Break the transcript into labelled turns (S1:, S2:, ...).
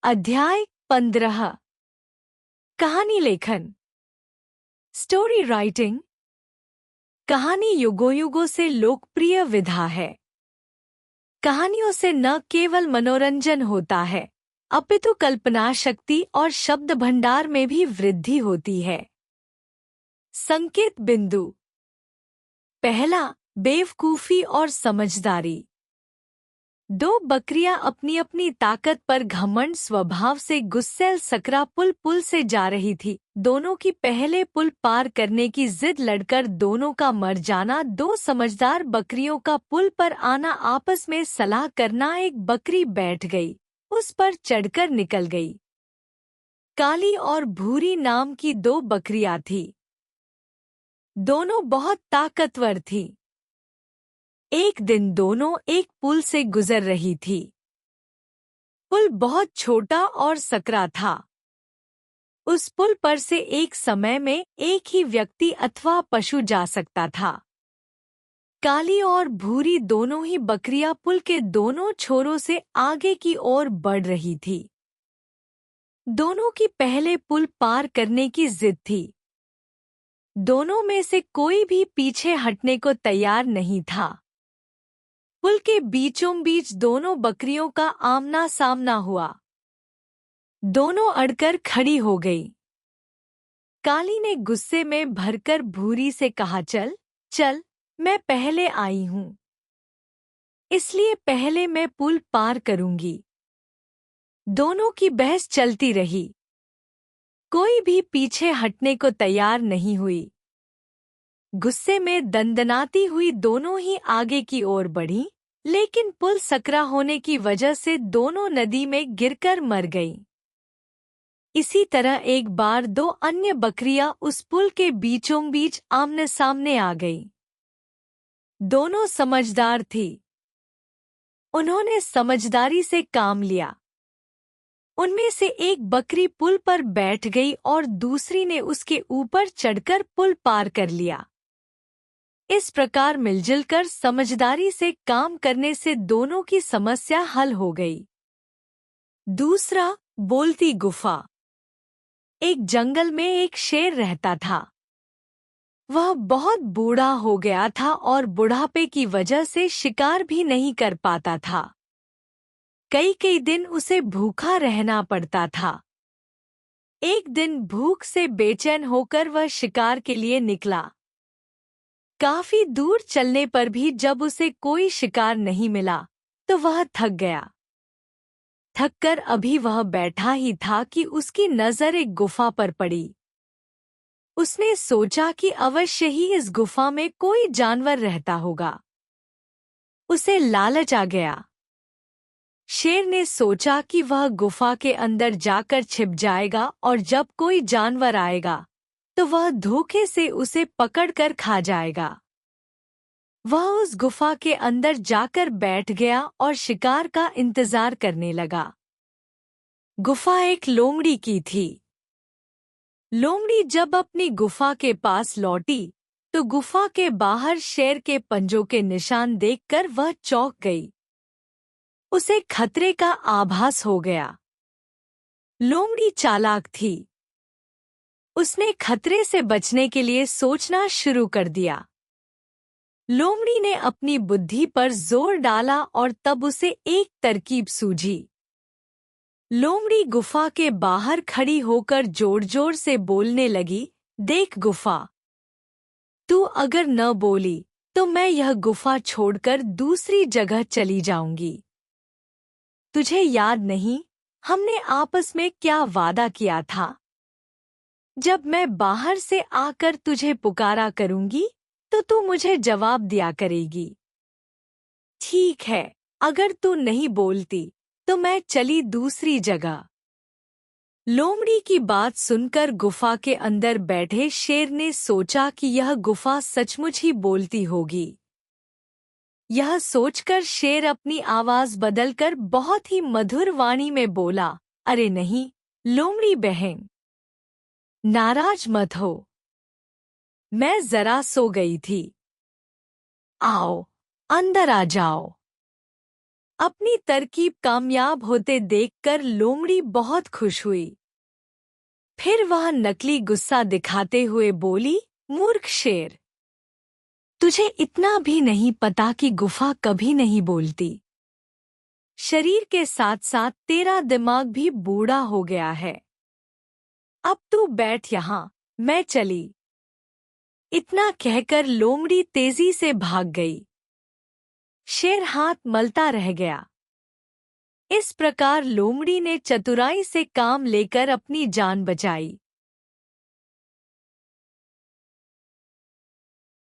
S1: अध्याय 15। कहानी लेखन। Story writing. कहानी युगों युगों से लोकप्रिय विधा है। कहानियों से न केवल मनोरंजन होता है, अपितु कल्पना शक्ति और शब्द भंडार में भी वृद्धि होती है। संकेत बिंदु। पहला, बेवकूफी और समझदारी। दो बकरियां अपनी अपनी ताकत पर घमंड स्वभाव से गुस्सैल सकरा पुल से जा रही थी। दोनों की पहले पुल पार करने की जिद लड़कर दोनों का मर जाना। दो समझदार बकरियों का पुल पर आना। आपस में सलाह करना। एक बकरी बैठ गई, उस पर चढ़कर निकल गई। काली और भूरी नाम की दो बकरियां थीं। दोनों बहुत ताकतवर थीं। एक दिन दोनों एक पुल से गुजर रही थी। पुल बहुत छोटा और सकरा था। उस पुल पर से एक समय में एक ही व्यक्ति अथवा पशु जा सकता था। काली और भूरी दोनों ही बकरियां पुल के दोनों छोरों से आगे की ओर बढ़ रही थी। दोनों की पहले पुल पार करने की जिद थी। दोनों में से कोई भी पीछे हटने को तैयार नहीं था। पुल के बीचों बीच दोनों बकरियों का आमना सामना हुआ। दोनों अड़कर खड़ी हो गई। काली ने गुस्से में भरकर भूरी से कहा, चल चल, मैं पहले आई हूं, इसलिए पहले मैं पुल पार करूंगी। दोनों की बहस चलती रही। कोई भी पीछे हटने को तैयार नहीं हुई। गुस्से में दंदनाती हुई दोनों ही आगे की ओर बढ़ी, लेकिन पुल सकरा होने की वजह से दोनों नदी में गिरकर मर गईं। इसी तरह एक बार दो अन्य बकरियां उस पुल के बीचों बीच आमने सामने आ गईं। दोनों समझदार थी। उन्होंने समझदारी से काम लिया। उनमें से एक बकरी पुल पर बैठ गई और दूसरी ने उसके ऊपर चढ़कर पुल पार कर लिया। इस प्रकार मिलजुल कर समझदारी से काम करने से दोनों की समस्या हल हो गई। दूसरा, बोलती गुफा। एक जंगल में एक शेर रहता था। वह बहुत बूढ़ा हो गया था और बुढ़ापे की वजह से शिकार भी नहीं कर पाता था। कई कई दिन उसे भूखा रहना पड़ता था। एक दिन भूख से बेचैन होकर वह शिकार के लिए निकला। काफी दूर चलने पर भी जब उसे कोई शिकार नहीं मिला तो वह थक गया। थककर अभी वह बैठा ही था कि उसकी नजर एक गुफा पर पड़ी। उसने सोचा कि अवश्य ही इस गुफा में कोई जानवर रहता होगा। उसे लालच आ गया। शेर ने सोचा कि वह गुफा के अंदर जाकर छिप जाएगा और जब कोई जानवर आएगा तो वह धोखे से उसे पकड़कर खा जाएगा। वह उस गुफा के अंदर जाकर बैठ गया और शिकार का इंतजार करने लगा। गुफा एक लोमड़ी की थी। लोमड़ी जब अपनी गुफा के पास लौटी तो गुफा के बाहर शेर के पंजों के निशान देखकर वह चौंक गई। उसे खतरे का आभास हो गया। लोमड़ी चालाक थी। उसने खतरे से बचने के लिए सोचना शुरू कर दिया। लोमड़ी ने अपनी बुद्धि पर जोर डाला और तब उसे एक तरकीब सूझी। लोमड़ी गुफा के बाहर खड़ी होकर जोर जोर से बोलने लगी, देख गुफा, तू अगर न बोली तो मैं यह गुफा छोड़कर दूसरी जगह चली जाऊंगी। तुझे याद नहीं, हमने आपस में क्या वादा किया था? जब मैं बाहर से आकर तुझे पुकारा करूंगी तो तू मुझे जवाब दिया करेगी। ठीक है, अगर तू नहीं बोलती तो मैं चली दूसरी जगह। लोमड़ी की बात सुनकर गुफा के अंदर बैठे शेर ने सोचा कि यह गुफा सचमुच ही बोलती होगी। यह सोचकर शेर अपनी आवाज बदलकर बहुत ही मधुर वाणी में बोला, अरे नहीं लोमड़ी बहन, नाराज मत हो, मैं जरा सो गई थी। आओ, अंदर आ जाओ। अपनी तरकीब कामयाब होते देखकर लोमड़ी बहुत खुश हुई। फिर वह नकली गुस्सा दिखाते हुए बोली, मूर्ख शेर, तुझे इतना भी नहीं पता कि गुफा कभी नहीं बोलती। शरीर के साथ साथ तेरा दिमाग भी बूढ़ा हो गया है। अब तू बैठ यहाँ, मैं चली। इतना कहकर लोमड़ी तेजी से भाग गई। शेर हाथ मलता रह गया। इस प्रकार लोमड़ी ने चतुराई से काम लेकर अपनी जान बचाई।